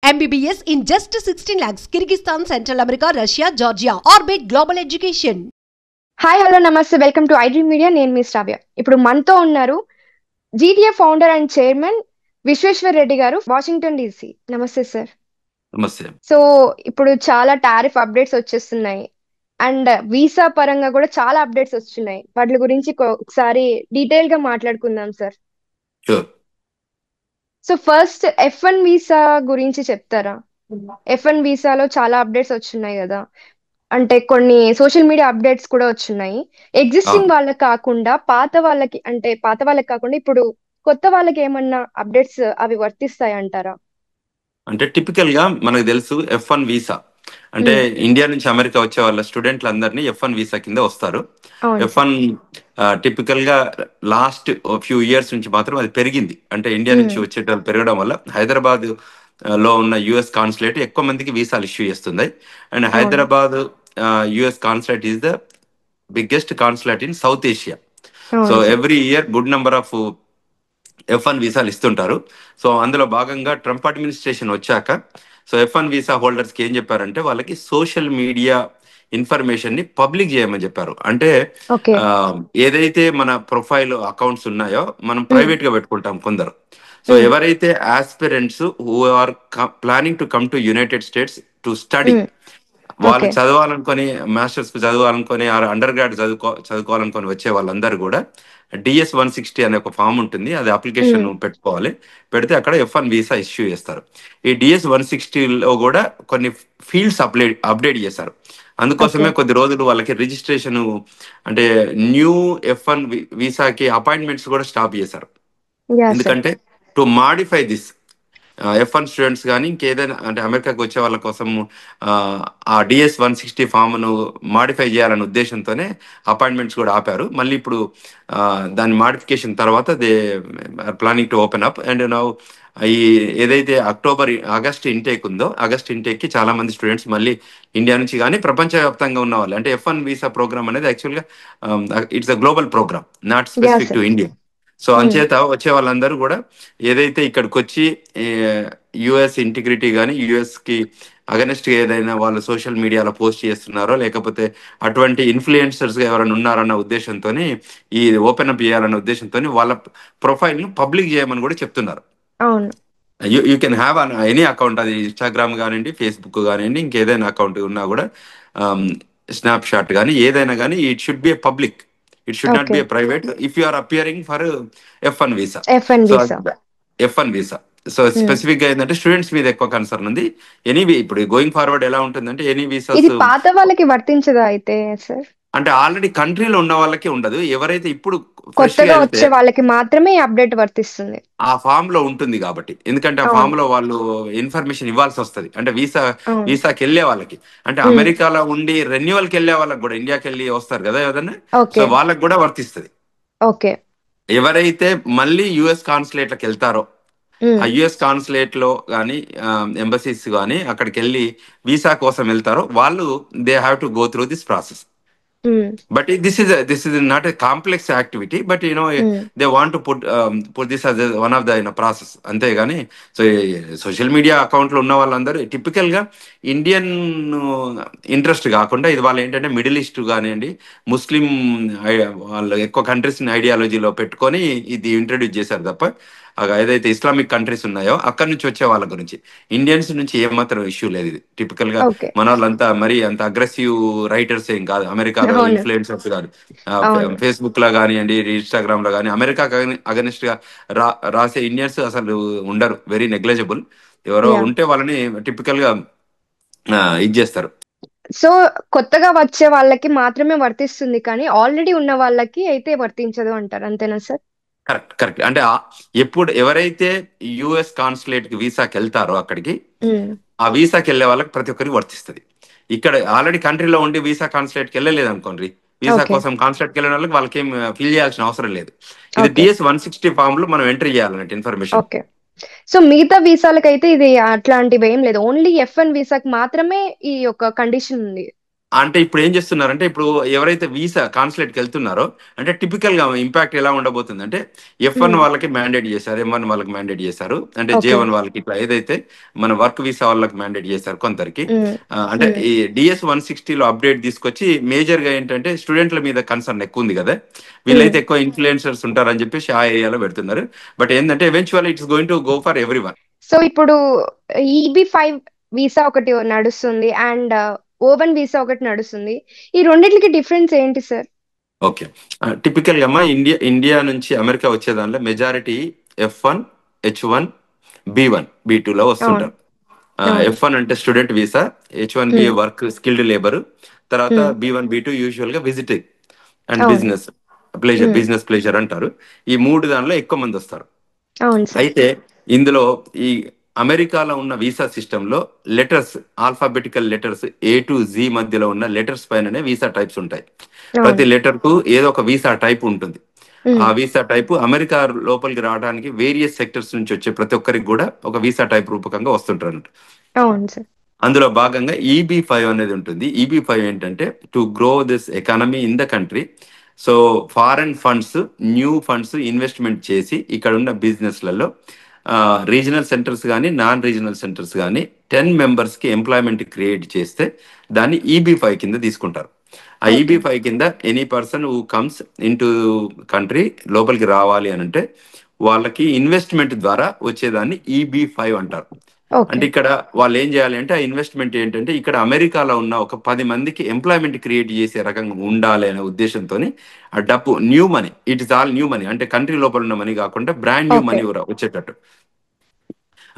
MBBS in just 16 lakhs. Kyrgyzstan, Central America, Russia, Georgia. Orbit Global Education. Hi hello నమస్తే welcome to iDream Media. నేను మీ శ్రావ్య. ఇప్పుడు మనతో ఉన్నారు GTA founder and chairman Vishweshwar Reddy గారు, Washington DC. నమస్తే సార్. నమస్తే. సో ఇప్పుడు చాలా టారిఫ్ అప్డేట్స్ వచ్చేస్తున్నాయి అండ్ వీసా పరంగా కూడా చాలా అప్డేట్స్ వస్తున్నాయి. వాటి గురించి ఒకసారి డీటెయిల్ గా మాట్లాడుకుందాం sir. Sure. So first F1 visa గురించి చెప్తారా? F1 వీసాలో చాలా అప్డేట్స్ వచ్చున్నాయి కదా, అంటే కొన్ని సోషల్ మీడియా అప్డేట్స్ కూడా వచ్చున్నాయి. ఎగ్జిస్టింగ్ అవును. వాళ్ళకి కాకుండా పాత వాళ్ళకి కాకుండా ఇప్పుడు కొత్త వాళ్ళకి ఏమన్నా అప్డేట్స్ అవి వర్తిస్తాయి అంటారా? అంటే టిపికల్ గా మనకు తెలుసు F1 వీసా అంటే ఇండియా నుంచి అమెరికా వచ్చే వాళ్ళ స్టూడెంట్లు అందరినీ F1 వీసా కింద వస్తారు. అవును సార్. F1 టిపికల్ గా లాస్ట్ ఫ్యూ ఇయర్స్ నుంచి మాత్రం అది పెరిగింది. అంటే ఇండియా నుంచి వచ్చేటోళ్ళు పెరగడం వల్ల హైదరాబాద్ లో ఉన్న యుఎస్ కాన్సులేట్ ఎక్కువ మందికి వీసాలు ఇష్యూ చేస్తుంది. అండ్ అవును Hyderabad US consulate is the biggest consulate in South Asia. So అవును sir. Every year good number of F1 వీసాలు ఇస్తుంటారు. సో అందులో భాగంగా ట్రంప్ అడ్మినిస్ట్రేషన్ వచ్చాక F1 వీసా హోల్డర్స్కి ఏం చెప్పారంటే వాళ్ళకి సోషల్ మీడియా ఇన్ఫర్మేషన్ ని పబ్లిక్ చేయమని చెప్పారు. అంటే ఓకే. ఏదైతే మన ప్రొఫైల్ అకౌంట్స్ ఉన్నాయో మనం ప్రైవేట్ గా పెట్టుకుంటాం కొందరు. సో ఎవరైతే aspirants who are planning to come to United States to study, వాళ్ళు ఓకే. చదవాలనుకొని మాస్టర్స్ చదవాలనుకొని అండర్ గ్రాడ్ చదువుకోవాలనుకొని వచ్చే వాళ్ళందరూ కూడా DS-160 అనే ఒక ఫామ్ ఉంటుంది, అది అప్లికేషన్ పెట్టుకోవాలి. పెడితే అక్కడ F1 వీసా ఇష్యూ చేస్తారు. ఈ DS-160లో కూడా కొన్ని ఫీల్డ్స్ అప్డేట్ చేశారు. అందుకోసమే ఓకే. కొద్ది రోజులు వాళ్ళకి రిజిస్ట్రేషన్ అంటే న్యూ F1 వీసాకి అపాయింట్మెంట్స్ కూడా స్టాప్ చేశారు. Yeah sir. ఎందుకంటే to modify this F1 students కానీ ఇంకేదైనా అంటే అమెరికాకి వచ్చే వాళ్ళ కోసం ఆ DS-160 ఫామ్ను మాడిఫై చేయాలనే ఉద్దేశంతోనే అపాయింట్మెంట్స్ కూడా ఆపారు. మళ్ళీ ఇప్పుడు దాని మాడిఫికేషన్ తర్వాత they planning to open up. And now ఈ ఏదైతే ఆగస్ట్ ఇంటేక్ ఉందో, ఆగస్ట్ ఇంటేక్కి చాలా మంది స్టూడెంట్స్ మళ్ళీ ఇండియా నుంచి కానీ ప్రపంచవ్యాప్తంగా ఉన్న వాళ్ళు, అంటే F1 వీసా ప్రోగ్రామ్ అనేది యాక్చువల్గా it's a global program, not yeah specific to sir. India. So అంచేత వచ్చే వాళ్ళందరూ కూడా ఏదైతే ఇక్కడికి వచ్చి యుఎస్ ఇంటిగ్రిటీ కానీ యుఎస్కి అగనెస్ట్ ఏదైనా వాళ్ళు సోషల్ మీడియాలో పోస్ట్ చేస్తున్నారో, లేకపోతే అటువంటి ఇన్ఫ్లుయెన్సర్స్ ఎవరైనా ఉన్నారన్న ఉద్దేశంతో ఈ ఓపెన్ అప్ చేయాలన్న ఉద్దేశంతో వాళ్ళ ప్రొఫైల్ను పబ్లిక్ చేయమని కూడా చెప్తున్నారు. అవును. You can have any account, అది ఇన్స్టాగ్రామ్ కానివ్వండి, ఫేస్బుక్ కానివ్వండి, ఇంకేదైనా అకౌంట్ ఉన్నా కూడా స్నాప్ షాట్ కానీ ఏదైనా కానీ it should be a public, it should not okay. Be a private if you are appearing for F1 visa. F1 so visa. F1 visa so specific గా ఏంటంటే స్టూడెంట్స్ మీద ఎక్కువ కన్సర్న్ ఉంది. ఇప్పుడు గోయింగ్ ఫార్వర్డ్ ఎలా ఉంటుందంటే ఎనీ ఇది visas పాత వాళ్ళకి వర్తించదా అయితే సార్? అంటే ఆల్రెడీ కంట్రీలో ఉన్న వాళ్ళకి ఉండదు. ఎవరైతే ఇప్పుడు ఫ్రెష్ గా కొత్తగా వెళ్తే వచ్చే వాళ్ళకి మాత్రమే ఈ అప్డేట్ వర్తిస్తుంది. ఆ ఫామ్ లో ఉంటుంది కాబట్టి, ఎందుకంటే ఆ అవును. ఫామ్ లో వాళ్ళు ఇన్ఫర్మేషన్ ఇవ్వాల్సి వస్తుంది. అంటే అవును. వీసాకి వెళ్ళే వాళ్ళకి, అంటే అమెరికాలో ఉండి రెన్యువల్ కి వెళ్ళే వాళ్ళకి కూడా, ఇండియాకి వెళ్ళి వస్తారు కదా ఏదన్నా, సో ఓకే. వాళ్ళకి కూడా వర్తిస్తుంది. ఓకే. ఎవరైతే మళ్ళీ యుఎస్ కాన్సులేట్లకు వెళ్తారో, ఆ యుఎస్ కాన్సులేట్ లో కానీ ఎంబసీస్ కానీ అక్కడికి వెళ్ళి వీసా కోసం వెళ్తారో వాళ్ళు they have to go through this process. But this is not a complex activity, but they want to put this as one of the process. అంతేగాని సో సోషల్ మీడియా అకౌంట్లో ఉన్న వాళ్ళందరూ టిపికల్ గా ఇండియన్ ఇంట్రెస్ట్ కాకుండా, ఇది వాళ్ళు ఏంటంటే middle east కానివ్వండి, ముస్లిం వాళ్ళు ఎక్కువ కంట్రీస్ ఐడియాలజీలో పెట్టుకొని ఇది ఇంట్రడ్యూస్ చేశారు తప్ప, ఏదైతే ఇస్లామిక్ కంట్రీస్ ఉన్నాయో అక్కడి నుంచి వచ్చే వాళ్ళ గురించి ఇండియన్స్ నుంచి ఏమాత్రం ఇష్యూ లేదు. ఇది టిపికల్ గా ఓకే. మన వాళ్ళంతా మరి అంత అగ్రెసివ్ రైటర్స్ ఏం కాదు, అమెరికాలో అవును. ఇన్ఫ్లుయెన్సర్స్ కాదు. అవును. ఫేస్బుక్ లో కానివ్వండి, ఇన్స్టాగ్రామ్ లో కానీ అమెరికా అగనిస్ట్ గా రాసే ఇండియన్స్ అసలు ఉండరు, వెరీ నెగ్లెజిబుల్. ఎవరో యా. ఉంటే వాళ్ళని టిపికల్ గా ఇది చేస్తారు. సో కొత్తగా వచ్చే వాళ్ళకి మాత్రమే వర్తిస్తుంది కానీ ఆల్రెడీ ఉన్న వాళ్ళకి అయితే వర్తించదు అంటారు, అంతేనా సార్? కరెక్ట్. అంటే ఎవరైతే యుఎస్ కాన్సులేట్ కి వీసాకి వెళ్తారో అక్కడికి, ఆ వీసాకి వెళ్ళే వాళ్ళకి ప్రతి ఒక్కరికి వర్తిస్తుంది. ఇక్కడ ఆల్రెడీ కంట్రీలో ఉండి వీసా కాన్సులేట్ కి వెళ్ళలేదు అనుకోండి, వీసా ఓకే. కోసం కాన్సులేట్ కి వెళ్ళిన వాళ్ళకి వాళ్ళకి ఏం ఫిల్ చేయాల్సిన అవసరం లేదు. ఇది ఓకే. DS-160 ఫామ్ లో మనం ఎంట్రీ చేయాలన్నట్టు ఇన్ఫర్మేషన్. ఓకే. సో మిగతా వీసాలకైతే ఇది అట్లాంటివి ఏం లేదు, ఓన్లీ F1 వీసాకి మాత్రమే ఈ యొక్క కండిషన్ ఉంది. అంటే ఇప్పుడు ఏం చేస్తున్నారంటే, ఇప్పుడు ఎవరైతే వీసా కాన్సులేట్కి వెళ్తున్నారో, అంటే టిపికల్ గా ఇంపాక్ట్ ఎలా ఉండబోతుంది అంటే, F1 వాళ్ళకి మ్యాండేట్ చేశారు, M1 వాళ్ళకి మ్యాండేట్ చేశారు, అంటే ఓకే. J1 వాళ్ళకి, ఇట్లా ఏదైతే మన వర్క్ వీసా వాళ్ళకి మ్యాండేట్ చేశారు కొందరికి. ఉమ్, అంటే ఉమ్, ఈ DS-160లో అప్డేట్ తీసుకొచ్చి మేజర్ గా ఏంటంటే స్టూడెంట్ల మీద కన్సర్న్ ఎక్కువ ఉంది కదా, ఉమ్. వీళ్ళైతే ఎక్కువ ఇన్ఫ్లుయెన్సర్స్ ఉంటారని చెప్పేసి ఆ ఏరియాలో పెడుతున్నారు. బట్ ఏంటంటే eventual it's going to go for every one. So ఇప్పుడు EB-5 వీసా ఒకటి నడుస్తుంది అండ్ O1 వీసా ఒకటి నడుస్తుంది. ఈ రెండిట్లకి డిఫరెన్స్ ఏంటి సార్? ఓకే. టిపికల్ గా అమ్మా, ఇండియా నుంచి అమెరికా వచ్చే దాంట్లో మెజారిటీ F1, H1, B1, B2లో అవును, వస్తుంటారు. అవును. F1 అంటే స్టూడెంట్ వీసా, H1B ఉమ్, వర్క్ స్కిల్డ్ లేబర్, తర్వాత ఉమ్, B1, B2 యూజువల్ గా విజిటింగ్ అండ్ అవును. బిజినెస్ ప్లేజర్, ఉమ్, బిజినెస్ ప్లేజర్ అంటారు. ఈ మూడు దానిలో ఎక్కువ మంది వస్తారు. అవును సార్. అయితే ఇందులో ఈ అమెరికాలో ఉన్న వీసా సిస్టంలో letters, alphabetical letters A to Z మధ్యలో ఉన్న లెటర్స్ పైననే వీసా టైప్స్ ఉంటాయి. అవును. ప్రతి లెటర్ కు ఏదో ఒక వీసా టైప్ ఉంటుంది. ఆ ఉమ్, వీసా టైప్ అమెరికా లోపలికి రావడానికి వేరియస్ సెక్టర్స్ నుంచి వచ్చే ప్రతి ఒక్కరికి కూడా ఒక వీసా టైప్ రూపకంగా వస్తుంటారు. అవును సార్. అందులో భాగంగా EB-5 అనేది ఉంటుంది. EB-5 ఏంటంటే to grow this economy in the country. So foreign funds, new funds investment చేసి ఇక్కడ ఉన్న బిజినెస్లలో రీజనల్ సెంటర్స్ కానీ నాన్ రీజనల్ సెంటర్స్ కానీ 10 మెంబర్స్కి ఎంప్లాయ్మెంట్ క్రియేట్ చేస్తే దాన్ని EB-5 కింద తీసుకుంటారు. ఆ ఓకే. EB-5 కింద any person who comes in to country లోపలికి రావాలి అని అంటే వాళ్ళకి ఇన్వెస్ట్మెంట్ ద్వారా వచ్చేదాన్ని EB-5 అంటారు. ఓకే. అంటే ఇక్కడ వాళ్ళు ఏం చేయాలి అంటే, ఆ ఇన్వెస్ట్మెంట్ ఏంటంటే ఇక్కడ అమెరికాలో ఉన్న ఒక 10 మందికి ఎంప్లాయ్మెంట్ క్రియేట్ చేసే రకంగా ఉండాలి అనే ఉద్దేశంతో ఆ డబ్బు new money, it is all new money, అంటే కంట్రీ లోపల ఉన్న మనీ కాకుండా బ్రాండ్ న్యూ ఓకే. మనీ వచ్చేటట్టు.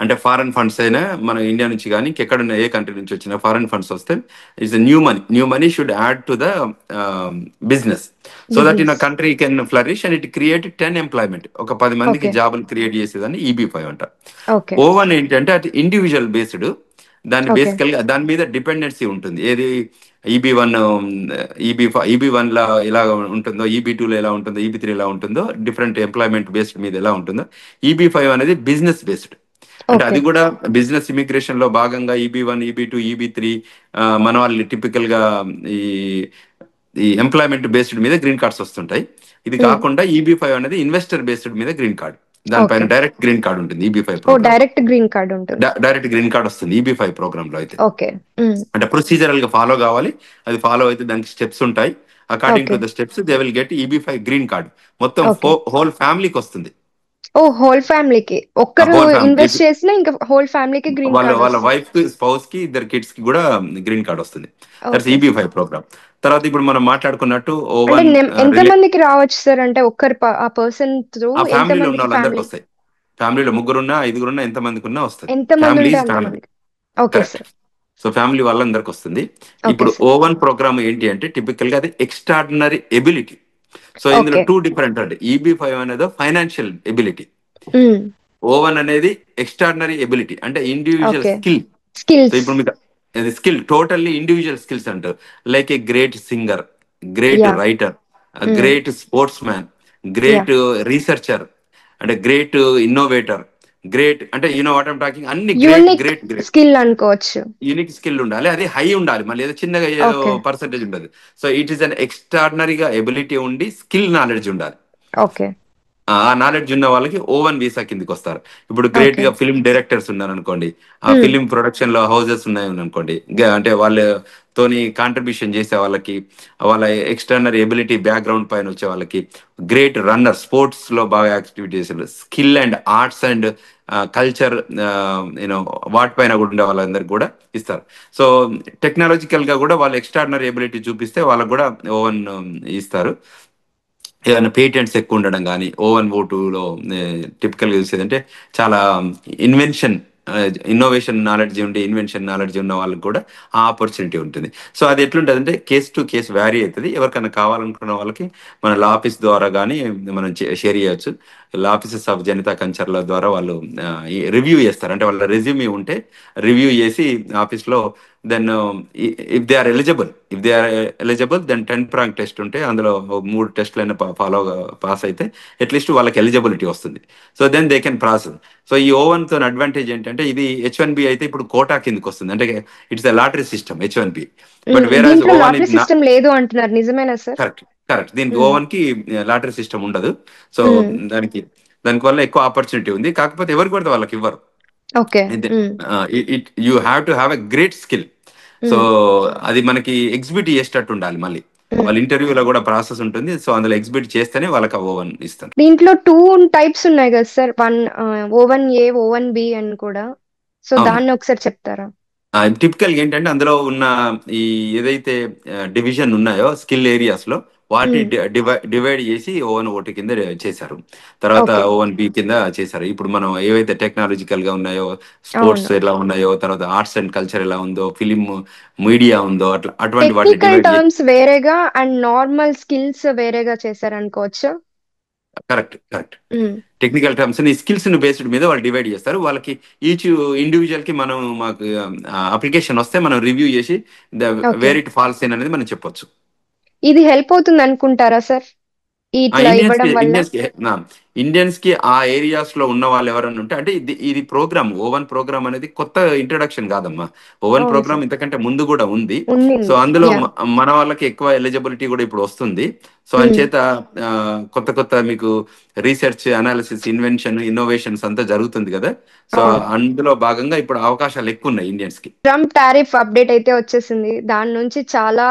అంటే ఫారెన్ ఫండ్స్ అయినా మన ఇండియా నుంచి కానీ ఇంకెక్కడున్న ఏ కంట్రీ నుంచి వచ్చిన ఫారెన్ ఫండ్స్ వస్తే it's new money, new money should add to the business so that in business. Country can flourish and it create 10 employment, ఒక 10 మందికి ఓకే. జాబులు క్రియేట్ చేసేదాన్ని EB-5 అంటారు. ఓకే. O1 ఏంటంటే అది ఇండివిజువల్ బేస్డ్, దాని ఓకే. బేసికల్ గా దాని మీద డిపెండెన్సీ ఉంటుంది. ఏది EB-1, EB-1 లా ఎలా ఉంటుందో, EB-2 లో ఎలా ఉంటుందో, EB-3 ఎలా ఉంటుందో, డిఫరెంట్ ఎంప్లాయ్మెంట్ బేస్డ్ మీద ఎలా ఉంటుందో, EB-5 అనేది బిజినెస్ బేస్డ్. అంటే ఓకే. అది కూడా బిజినెస్ ఇమిగ్రేషన్ లో భాగంగా EB-1, EB-2, EB-3 మన వాళ్ళు టిపికల్ గా ఈ ఈ ఎంప్లాయ్మెంట్ బేస్డ్ మీద గ్రీన్ కార్డ్స్ వస్తుంటాయి. ఇది ఉమ్, కాకుండా EB-5 అనేది ఇన్వెస్టర్ బేస్డ్ మీద గ్రీన్ కార్డ్, ఓకే. దానిపైన డైరెక్ట్ గ్రీన్ కార్డ్ ఉంటుంది EB-5 ఓ ప్రోగ్రామ్. డైరెక్ట్ గ్రీన్ కార్డ్ ఉంటుంది. డైరెక్ట్ గ్రీన్ కార్డ్ వస్తుంది EB-5 ప్రోగ్రామ్ లో అయితే. ఓకే. ఉమ్, అంటే ప్రొసీజరల్ గా ఫాలో కావాలి, అది ఫాలో అయితే దానికి స్టెప్స్ ఉంటాయి. According okay. To the steps they will get EB-5 green card. మొత్తం ఓకే. హోల్ ఫ్యామిలీకి వస్తుంది. ఓ హోల్ ఫ్యామిలీకి ఒక్కరు హోల్ ఫ్యామిలీ, ఇన్వెస్ట్ చేసినా ఇంకా హోల్ ఫ్యామిలీకి గ్రీన్ వాళ్ళ కార్డ్ వాళ్ళ వస్తుంది. వైఫ్ కి, స్పౌస్ కి, ఇద్దరు కిడ్స్ కి కూడా గ్రీన్ కార్డ్ వస్తుంది. That's okay. EB-5 program. తర్వాత ఇప్పుడు మనం మాట్లాడుకున్నట్టు అంటే O1 ఎంత మందికి రావచ్చు సార్? అంటే ఒక్కరు ఆ పర్సన్ త్రూ ఆ ఎంత ఫ్యామిలీలో ఉన్న మందికి వాళ్ళందరికీ ఫ్యామిలీ వస్తాయి. ఫ్యామిలీలో ముగ్గురున్నా, ఐదుగురున్నా, ఎంత మందికి ఉన్నా వస్తాయి. ఎంత మంది ఫ్యామిలీ ఉంటే ఈజ్ అంత ఫ్యామిలీ. మందికి? Okay correct. Sir. So family వాళ్ళందరికి వస్తుంది. ఓకే ఇప్పుడు సార్. O1 ప్రోగ్రామ్ ఏంటి అంటే టిపికల్ గా అది ఎక్స్ట్రాడినరీ ఎబిలిటీ. సో ఇందులో ఓకే. 2 డిఫరెంట్ అంటే EB-5 అనేది ఫైనాన్షియల్ ఎబిలిటీ, ఉమ్, O1 అనేది ఎక్స్ట్రాడినరీ ఎబిలిటీ అంటే individual okay. Skill. So skills. ఇప్పుడు మీకు అది స్కిల్ టోటల్లీ ఇండివిజువల్ స్కిల్స్ అంటారు. Like a great singer, great yeah. Writer, um, great sports man, yeah. Great researcher, అంటే great innovator, great అంటే what I'm talking, అన్ని great unique great great. Skill అనుకోవచ్చు. Unique skill ఉండాలి, అది high ఉండాలి, మళ్ళీ ఏదో చిన్నగా ఏదో ఓకే. పర్సంటేజ్ ఉండదు. సో ఇట్ ఈస్ అన్ ఎక్స్ట్రాడినరీగా ఎబిలిటీ ఉండి స్కిల్ నాలెడ్జ్ ఉండాలి. ఓకే. ఆ నాలెడ్జ్ ఉన్న వాళ్ళకి O1 వీసా కిందకి వస్తారు. ఇప్పుడు గ్రేట్ ఓకే. గా ఫిల్మ్ డైరెక్టర్స్ ఉన్నారు అనుకోండి, ఆ ఉమ్, ఫిలిం ప్రొడక్షన్ లో హౌసెస్ ఉన్నాయి అనుకోండి, అంటే వాళ్ళతోని కాంట్రిబ్యూషన్ చేసే వాళ్ళకి, వాళ్ళ ఎక్స్టర్నల్ ఎబిలిటీ బ్యాక్గ్రౌండ్ పైన వచ్చే వాళ్ళకి, గ్రేట్ రన్నర్, స్పోర్ట్స్ లో బాగా activities, skill and arts and culture వాటిపైన కూడా ఉండే వాళ్ళందరికి కూడా ఇస్తారు. సో టెక్నాలజికల్ గా కూడా వాళ్ళు ఎక్స్ట్రాడినరీ ఎబిలిటీ చూపిస్తే వాళ్ళకు కూడా O1 ఇస్తారు. ఏదైనా పేటెంట్స్ ఎక్కువ ఉండడం కానీ, O1, O2లో టిపికల్గా చూసేది అంటే చాలా ఇన్వెన్షన్, ఇన్నోవేషన్ నాలెడ్జ్ ఉండి ఇన్వెన్షన్ నాలెడ్జ్ ఉన్న వాళ్ళకి కూడా ఆ ఆపర్చునిటీ ఉంటుంది. సో అది ఎట్లుంటుంది అంటే కేస్ టు కేస్ వ్యారీ అవుతుంది. ఎవరికైనా కావాలనుకున్న వాళ్ళకి మన లా ఆఫీస్ ద్వారా కానీ మనం షేర్ చేయొచ్చు. లా ఆఫీసెస్ ఆఫ్ జనితా కంచర్ల ద్వారా వాళ్ళు రివ్యూ చేస్తారు. అంటే వాళ్ళ రెజ్యూమే ఉంటే రివ్యూ చేసి ఆఫీస్లో then if they are eligible then 10 ప్రాంక్ టెస్ట్ ఉంటే అందులో 3 టెస్ట్లైనా పాస్ అయితే అట్లీస్ట్ వాళ్ళకి ఎలిజిబిలిటీ వస్తుంది. So then they can process. So ఈ ఓవెన్తో అడ్వాంటేజ్ ఏంటంటే ఇది H1B అయితే ఇప్పుడు కోటా కిందకి వస్తుంది, అంటే it's a lottery system H1B. But whereas దీంట్లో ఓవెన్ లాటరీ ఇది సిస్టమ్ లేదు అంటున్నారు, నిజమేనా సార్? Correct, correct. దీనికి ఉమ్, ఓవెన్ కి లాటరీ సిస్టమ్ ఉండదు. సో ఉమ్, దానికి వల్ల ఎక్కువ ఆపర్చునిటీ ఉంది. కాకపోతే ఎవరికి పడితే వాళ్ళకి ఇవ్వరు. Okay. You have to have a great skill. So um, అది మనకి ఎగ్జిబిట్ చేసేటట్టు ఉండాలి. మళ్ళీ ఉమ్. వాళ్ళ ఇంటర్వ్యూలో కూడా ప్రాసెస్ ఉంటుంది. సో అందులో ఎగ్జిబిట్ చేస్తేనే వాళ్ళకి ఆ ఓవెన్ ఇస్తారు. దీంట్లో 2 టైప్స్ ఉన్నాయి కదా సార్, O1A O1B అని కూడా, సో అవును. దాన్ని ఒకసారి చెప్తారా? టిపికల్ ఏంటంటే అందులో ఉన్న ఈ ఏదైతే డివిజన్ ఉన్నాయో స్కిల్ ఏరియాస్ లో వాటి ఉమ్, డివైడ్ చేసి O1 O2 కింద చేశారు. తర్వాత ఓకే. O1B కింద చేశారు. ఇప్పుడు మనం ఏవైతే టెక్నాలజికల్ గా ఉన్నాయో, స్పోర్ట్స్ అవును. ఎలా ఉన్నాయో, తర్వాత ఆర్ట్స్ అండ్ కల్చర్ ఎలా ఉందో, ఫిలిం మీడియా ఉందో, అటువంటి వాటిని టెక్నికల్ డివైడ్ చేసి టర్మ్స్ వేరేగా అండ్ నార్మల్ స్కిల్స్ వేరేగా చేశారనుకోవచ్చా? Correct, correct. Um, technical terms ని స్కిల్స్ ని బేస్డ్ మీద వాళ్ళు డివైడ్ చేస్తారు. వాళ్ళకి ఈచ్ ఇండివిజువల్ కి మనం మాకు అప్లికేషన్ వస్తే మనం రివ్యూ చేసి okay. Where it falls in అనేది మనం చెప్పొచ్చు. ఇది హెల్ప్ అవుతుంది అనుకుంటారా సార్, ఇట్లా ఇండియన్స్ కి ఇవ్వడం వల్ల? ఇండియన్స్ కి ఆ ఏరియాస్ లో ఉన్న వాళ్ళు ఎవరైనా ఉంటే, అంటే ఇది ప్రోగ్రామ్ ఓవెన్ ప్రోగ్రామ్ అనేది కొత్త ఇంట్రడక్షన్ కాదమ్మా. ఓవెన్ అవును ప్రోగ్రామ్ సార్, ఇంతకంటే ముందు కూడా ఉంది. సో ఉండింది. అందులో యా. మన వాళ్ళకి ఎక్కువ ఎలిజిబిలిటీ కూడా ఇప్పుడు వస్తుంది. సో ఉమ్, అంచేత ఆ, కొత్త కొత్త మీకు రీసెర్చ్, అనాలిసిస్, ఇన్వెన్షన్, ఇన్నోవేషన్స్ అంతా జరుగుతుంది కదా. సో అవును. అందులో భాగంగా ఇప్పుడు అవకాశాలు ఎక్కువ ఉన్నాయి ఇండియన్స్ కి. ట్రంప్ టారిఫ్ అప్డేట్ అయితే వచ్చేసింది. దాని నుంచి చాలా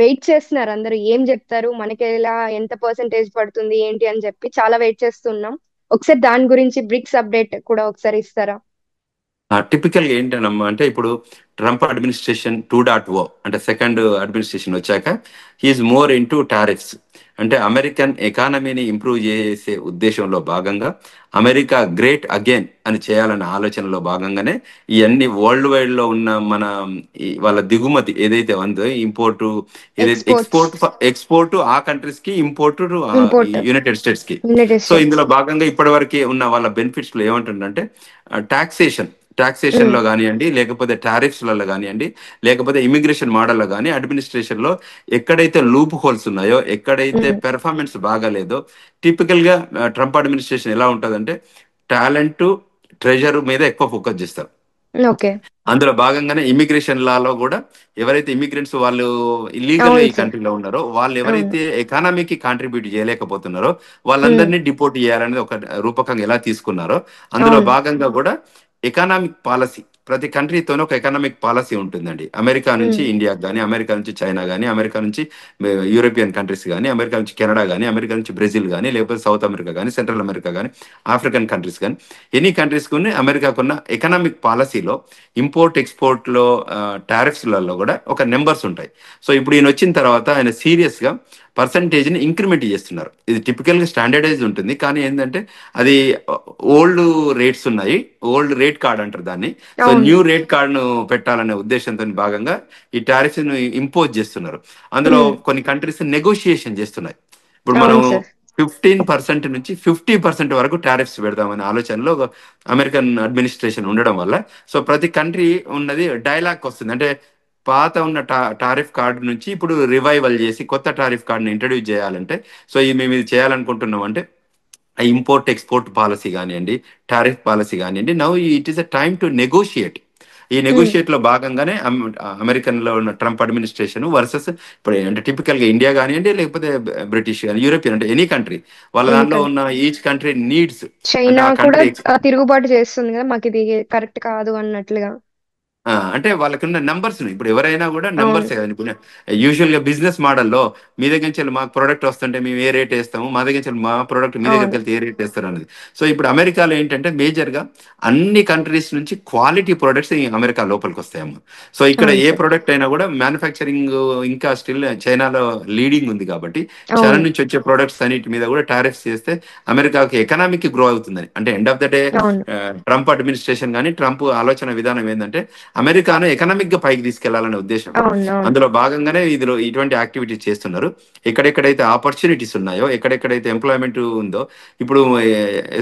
వెయిట్ చేస్తున్నారు అందరూ, ఏం చెప్తారు మనకి, ఎలా ఎంత పర్సెంటేజ్ పడుతుంది ఏంటి అని చెప్పి చాలా వెయిట్ చేస్తున్నాం. ఒకసారి దాని గురించి బ్రిక్స్ అప్డేట్ కూడా ఒకసారి ఇస్తారా? టిపికల్గా ఏంటనమ్మా అంటే ఇప్పుడు ట్రంప్ అడ్మినిస్ట్రేషన్ 2.0 అంటే సెకండ్ అడ్మినిస్ట్రేషన్ వచ్చాక he's more in to tariffs. అంటే అమెరికన్ ఎకానమీని ఇంప్రూవ్ చేసే ఉద్దేశంలో భాగంగా అమెరికా గ్రేట్ అగైన్ అని చేయాలన్న ఆలోచనలో భాగంగానే ఇవన్నీ వరల్డ్ వైడ్ లో ఉన్న మన వాళ్ళ దిగుమతి ఏదైతే ఉందో, ఇంపోర్టు ఏదైతే ఎక్స్పోర్ట్స్, ఎక్స్పోర్ట్ ఆ కంట్రీస్ కి, ఇంపోర్ట్ ఇంపోర్ట్, యునైటెడ్ స్టేట్స్ కి. United so states. ఇందులో భాగంగా ఇప్పటివరకు ఉన్న వాళ్ళ బెనిఫిట్స్ లో ఏమంటుందంటే టాక్సేషన్ లో కానివ్వండి, లేకపోతే టారిఫ్స్లలో కానివ్వండి, లేకపోతే ఇమిగ్రేషన్ మోడల్లో కానీ, అడ్మినిస్ట్రేషన్ లో ఎక్కడైతే లూప్ హోల్స్ ఉన్నాయో, ఎక్కడైతే పెర్ఫార్మెన్స్ బాగాలేదో, టిపికల్ గా ట్రంప్ అడ్మినిస్ట్రేషన్ ఎలా ఉంటుందంటే టాలెంట్, ట్రెజర్ మీద ఎక్కువ ఫోకస్ చేస్తారు. ఓకే. అందులో భాగంగానే ఇమిగ్రేషన్ లాలో కూడా ఎవరైతే ఇమిగ్రెంట్స్ వాళ్ళు ఇల్లీగల్ గా అవును ఈ సార్, కంట్రీలో ఉన్నారో, వాళ్ళు అవును. ఎవరైతే ఎకానమీకి కాంట్రిబ్యూట్ చేయలేకపోతున్నారో ఉమ్, వాళ్ళందరినీ డిపోర్ట్ చేయాలనేది ఒక రూపకంగా ఎలా తీసుకున్నారో, అందులో అవును. భాగంగా కూడా ఎకనామిక్ పాలసీ, ప్రతి కంట్రీతోనే ఒక ఎకనామిక్ పాలసీ ఉంటుందండి. అమెరికా నుంచి ఉమ్, ఇండియాకి కానీ, అమెరికా నుంచి చైనా కానీ, అమెరికా నుంచి యూరోపియన్ కంట్రీస్ కానీ, అమెరికా నుంచి కెనడా కానీ, అమెరికా నుంచి బ్రెజిల్ కానీ, లేకపోతే సౌత్ అమెరికా కానీ, సెంట్రల్ అమెరికా కానీ, ఆఫ్రికన్ కంట్రీస్ కానీ, ఎనీ కంట్రీస్ కొని అమెరికాకున్న ఎకనామిక్ పాలసీలో ఇంపోర్ట్ ఎక్స్పోర్ట్ లో టారిఫ్స్లలో కూడా ఒక నెంబర్స్ ఉంటాయి. సో ఇప్పుడు ఈయన వచ్చిన తర్వాత ఆయన సీరియస్ గా పర్సంటేజ్ ని ఇంక్రిమెంట్ చేస్తున్నారు. ఇది టిపికల్ గా స్టాండర్డైజ్ ఉంటుంది, కానీ ఏంటంటే అది ఓల్డ్ రేట్స్ ఉన్నాయి, ఓల్డ్ రేట్ కార్డ్ అంటారు దాన్ని. సో అవును. న్యూ రేట్ కార్డును పెట్టాలనే ఉద్దేశంతో భాగంగా ఈ టారిఫ్స్ ను ఇంపోజ్ చేస్తున్నారు. అందులో ఉమ్, కొన్ని కంట్రీస్ నెగోషియేషన్ చేస్తున్నాయి. ఇప్పుడు మనం అవును సార్. 15% నుంచి 50% వరకు టారిఫ్స్ పెడదామనే ఆలోచనలో అమెరికన్ అడ్మినిస్ట్రేషన్ ఉండడం వల్ల సో ప్రతి కంట్రీ ఉన్నది డైలాగ్ వస్తుంది. అంటే పాత ఉన్న టారిఫ్ కార్డు నుంచి ఇప్పుడు రివైవల్ చేసి కొత్త టారిఫ్ కార్డుని ఇంట్రడ్యూస్ చేయాలంటే, సో మేము ఇది చేయాలనుకుంటున్నాం అంటే ఇంపోర్ట్ ఎక్స్పోర్ట్ పాలసీ కానివ్వండి, టారిఫ్ పాలసీ కానివ్వండి, now it is a time to negotiate. ఈ ఉమ్, నెగోషియేట్ లో భాగంగానే అమెరికన్ లో ఉన్న ట్రంప్ అడ్మినిస్ట్రేషన్ వర్సెస్ ఇప్పుడు అంటే టిపికల్ గా ఇండియా కానివ్వండి, లేకపోతే బ్రిటిష్ కానీ, యూరోపియన్ అంటే ఎనీ కంట్రీ, వాళ్ళ ఎనీ దాంట్లో ఉన్న ఈచ్ కంట్రీ నీడ్స్. అంటే చైనా ఆ కూడా కంట్రీ తిరుగుబాటు చేస్తుంది కదా, మాకు ఇది కరెక్ట్ కాదు అన్నట్లుగా. అంటే వాళ్ళకున్న నెంబర్స్ ఇప్పుడు ఎవరైనా కూడా అవును. నెంబర్స్ ఇప్పుడు యూజువల్ గా బిజినెస్ మోడల్లో మీ దగ్గర నుంచి మాకు ప్రోడక్ట్ వస్తుంటే మేము ఏ రేట్ వేస్తాము, మా దగ్గర నుంచి మా ప్రోడక్ట్ మీ దగ్గరికి అవును. వెళ్తే ఏ రేట్ వేస్తారు అనేది. సో ఇప్పుడు అమెరికాలో ఏంటంటే మేజర్ గా అన్ని కంట్రీస్ నుంచి క్వాలిటీ ప్రొడక్ట్స్ అమెరికా లోపలికి వస్తాయమ్మా. సో ఇక్కడ అవును ఏ సార్. ప్రోడక్ట్ అయినా కూడా మ్యానుఫ్యాక్చరింగ్ ఇంకా స్టిల్ చైనాలో లీడింగ్ ఉంది కాబట్టి చైనా అవును. నుంచి వచ్చే ప్రొడక్ట్స్ అన్నిటి మీద కూడా టారిఫ్స్ చేస్తే అమెరికాకి ఎకనామిక్ గ్రో అవుతుందని. అంటే ఎండ్ ఆఫ్ ద డే అవును. ట్రంప్ అడ్మినిస్ట్రేషన్ కానీ ట్రంప్ ఆలోచన విధానం ఏంటంటే అమెరికాను ఎకనామిక్ గా పైకి తీసుకెళ్లాలనే ఉద్దేశంతో అవును. అందులో భాగంగానే ఇందులో ఇటువంటి యాక్టివిటీస్ చేస్తున్నారు. ఎక్కడెక్కడైతే ఆపర్చునిటీస్ ఉన్నాయో, ఎక్కడెక్కడైతే ఎంప్లాయ్మెంట్ ఉందో, ఇప్పుడు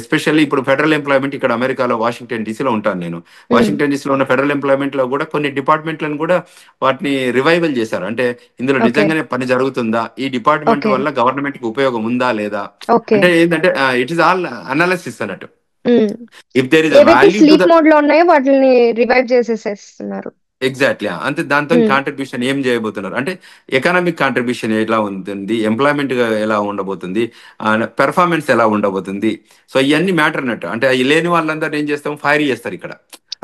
ఎస్పెషల్లీ ఇప్పుడు ఫెడరల్ ఎంప్లాయ్మెంట్ ఇక్కడ అమెరికాలో వాషింగ్టన్ డీసీలో ఉంటాను నేను. వాషింగ్టన్ డీసీలో ఉన్న ఫెడరల్ ఎంప్లాయ్మెంట్ లో కూడా కొన్ని డిపార్ట్మెంట్లను కూడా వాటిని రివైవల్ చేశారు. అంటే ఇందులో ఓకే. నిజంగానే పని జరుగుతుందా, ఈ డిపార్ట్మెంట్ ఓకే. వల్ల గవర్నమెంట్ కి ఉపయోగం ఉందా లేదా, ఓకే. అంటే ఏంటంటే ఇట్ ఇస్ ఆల్ అనాలిసిస్ అన్నట్టు. ఉమ్. ఇఫ్ దేర్ ఇస్ అ ఏవైతే value to sleep the mode లో ఉన్నాయో వాటిని రివైవ్ చేసేసేస్తున్నారు. ఎగ్జాక్ట్లీ అంతే. దాంతో కాంట్రిబ్యూషన్ ఏం చేయబోతున్నారు అంటే ఎకనామిక్ కాంట్రిబ్యూషన్ ఎలా ఉంటుంది, ఎంప్లాయ్మెంట్ ఎలా ఉండబోతుంది, పెర్ఫార్మెన్స్ ఎలా ఉండబోతుంది. సో ఇవన్నీ మ్యాటర్ అన్నట్టు. అంటే ఈ లేని వాళ్ళందరూ ఏం చేస్తాం, ఫైర్ చేస్తారు ఇక్కడ.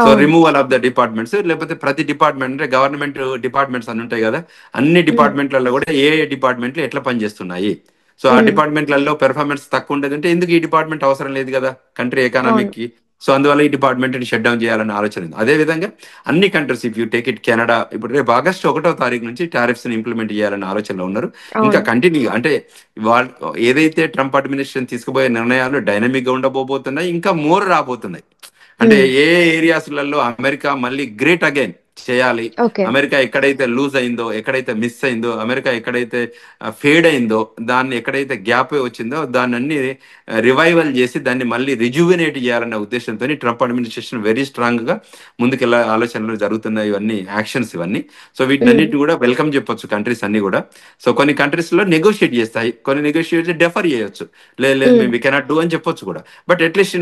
సో అవును. రిమూవల్ ఆఫ్ ద డిపార్ట్మెంట్స్, లేకపోతే ప్రతి డిపార్ట్మెంట్ అంటే గవర్నమెంట్ డిపార్ట్మెంట్స్ అని ఉంటాయి కదా, అన్ని డిపార్ట్మెంట్లలో కూడా ఏ ఏ డిపార్ట్మెంట్లు ఎట్లా పనిచేస్తున్నాయి. సో ఆ డిపార్ట్మెంట్లలో పెర్ఫార్మెన్స్ తక్కువ ఉండదు అంటే ఎందుకు ఈ డిపార్ట్మెంట్ అవసరం లేదు కదా కంట్రీ ఎకానమిక్ అవును. కి. సో అందువల్ల ఈ డిపార్ట్మెంట్ షట్ డౌన్ చేయాలనే ఆలోచన ఉంది. అదే విధంగా అన్ని countries, if you take it Canada, ఇప్పుడు రేపు ఆగస్టు 1వ తారీఖు నుంచి టారిఫ్స్ ని ఇంప్లిమెంట్ చేయాలనే ఆలోచనలో ఉన్నారు. ఇంకా అవును. కంటిన్యూ అంటే వాళ్ళు ఏదైతే ట్రంప్ అడ్మినిస్ట్రేషన్ తీసుకుపోయే నిర్ణయాలు డైనమిక్ గా ఉండబోతున్నాయి, ఇంకా మోర్ రాబోతున్నాయి. అంటే ఏ ఏరియాస్లలో అమెరికా మళ్ళీ గ్రేట్ అగైన్ చేయాలి, ఓకే. అమెరికా ఎక్కడైతే లూజ్ అయిందో, ఎక్కడైతే మిస్ అయిందో, అమెరికా ఎక్కడైతే ఫేడ్ అయిందో, దాన్ని ఎక్కడైతే గ్యాప్ వచ్చిందో దాన్ని అన్ని రివైవల్ చేసి దాన్ని మళ్ళీ రిజ్యూవినేట్ చేయాలనే ఉద్దేశంతో ట్రంప్ అడ్మినిస్ట్రేషన్ వెరీ స్ట్రాంగ్ గా ముందుకెళ్ళే ఆలోచనలు జరుగుతున్నాయి. ఇవన్నీ యాక్షన్స్ ఇవన్నీ. సో వీటిని అన్నిటి కూడా వెల్కమ్ చెప్పొచ్చు కంట్రీస్ అన్ని కూడా. సో కొన్ని కంట్రీస్ లో నెగోషియేట్ చేస్తాయి, కొన్ని నెగోషియేట్ డెఫర్ చేయొచ్చు, లేదు మేము వి కెనాట్ డూ అని చెప్పొచ్చు కూడా. But at least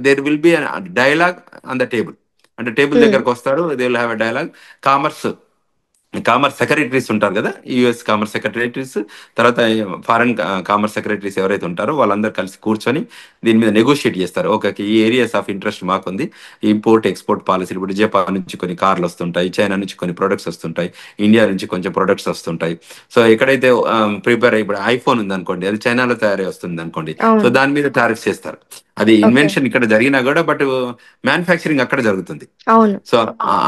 there will be dialogue on the table. అంటే టేబుల్ దగ్గరకు వస్తారు, they will have a dialogue. Commerce commerce secretaries ఉంటారు కదా, యుఎస్ కామర్స్ సెక్రటరీస్, తర్వాత ఫారెన్ కామర్స్ సెక్రటరీస్ ఎవరైతే ఉంటారో వాళ్ళందరూ కలిసి కూర్చొని దీని మీద నెగోషియేట్ చేస్తారు. ఓకే, ఈ ఏరియాస్ ఆఫ్ ఇంట్రెస్ట్ మాకుంది, ఇంపోర్ట్ ఎక్స్పోర్ట్ పాలసీలు. ఇప్పుడు జపాన్ నుంచి కొన్ని కార్లు వస్తుంటాయి, చైనా నుంచి కొన్ని ప్రొడక్ట్స్ వస్తుంటాయి, ఇండియా నుంచి కొంచెం ప్రొడక్ట్స్ వస్తుంటాయి. సో ఎక్కడైతే ప్రిపేర్ అయ్యి, ఇప్పుడు ఐఫోన్ ఉంది అనుకోండి, అది చైనాలో తయారై వస్తుంది అనుకోండి, సో అవును. దాని మీద టారిఫ్స్ చేస్తారు. అది ఓకే. ఇన్వెన్షన్ ఇక్కడ జరిగినా కూడా, బట్ మ్యానుఫ్యాక్చరింగ్ అక్కడ జరుగుతుంది. అవును. సో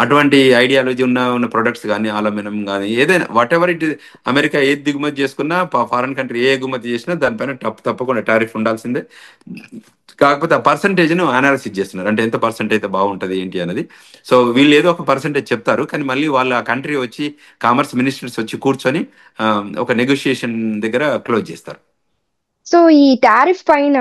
అటువంటి ఐడియాలజీ ఉన్న ప్రొడక్ట్స్ కానీ, అల్యూమినియం కానీ, ఏదైనా వాట్ ఎవర్ ఇట్, అమెరికా ఏది దిగుమతి చేసుకున్నా, ఫారెన్ కంట్రీ ఏ ఎగుమతి చేసినా దానిపైన తప్పకుండా టారిఫ్ ఉండాల్సిందే. కాకపోతే ఆ పర్సంటేజ్ ను అనాలిసిస్ చేస్తున్నారు, అంటే ఎంత పర్సెంట్ అయితే బాగుంటది ఏంటి అనేది. సో వీళ్ళు ఏదో ఒక పర్సంటేజ్ చెప్తారు, కానీ మళ్ళీ వాళ్ళ కంట్రీ వచ్చి కామర్స్ మినిస్టర్స్ వచ్చి కూర్చొని ఒక నెగోషియేషన్ దగ్గర క్లోజ్ చేస్తారు. సో ఈ టారిఫ్ పైన